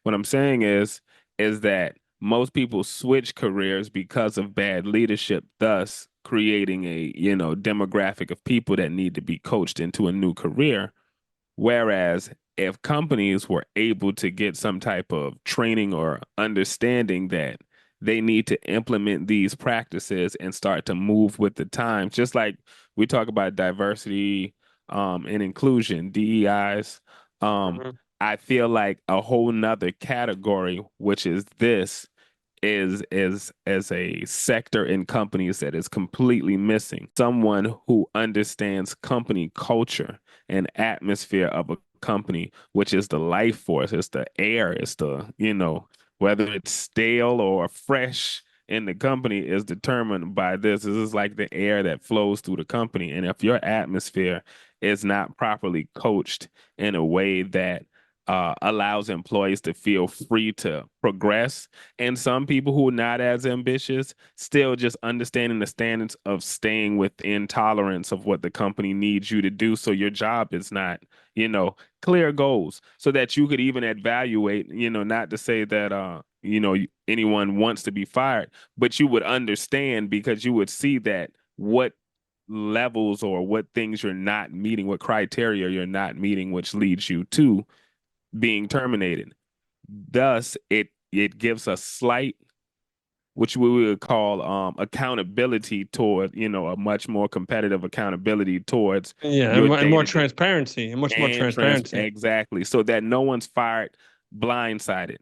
What I'm saying is that most people switch careers because of bad leadership, thus creating a, demographic of people that need to be coached into a new career. Whereas if companies were able to get some type of training or understanding that they need to implement these practices and start to move with the times, just like we talk about diversity and inclusion, DEIs, um, Mhm. I feel like a whole nother category, which is this, is as a sector in companies that is completely missing. Someone who understands company culture and atmosphere of a company, which is the life force, it's the air, it's the, whether it's stale or fresh in the company is determined by this. This is like the air that flows through the company. And if your atmosphere is not properly coached in a way that allows employees to feel free to progress. And some people who are not as ambitious, still just understanding the standards of staying within tolerance of what the company needs you to do. So your job is not, clear goals so that you could even evaluate, not to say that, anyone wants to be fired, but you would understand because you would see that what levels or what things you're not meeting, what criteria you're not meeting, which leads you to being terminated. Thus, it gives a slight, which we would call accountability toward, a much more competitive accountability towards Yeah, your and day more to day transparency, and much more and trans transparency. exactly, so that no one's fired blindsided.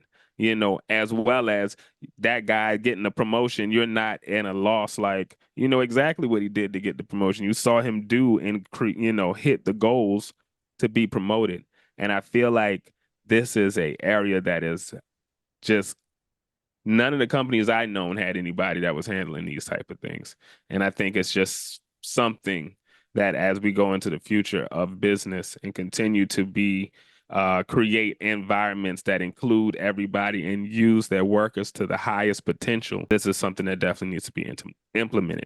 As well as that guy getting the promotion, you're not in a loss. Like, you know exactly what he did to get the promotion. You saw him do and hit the goals to be promoted. And I feel like this is a area that is just none of the companies I known had anybody that was handling these type of things. And I think it's just something that as we go into the future of business and continue to be create environments that include everybody and use their workers to the highest potential, this is something that definitely needs to be implemented.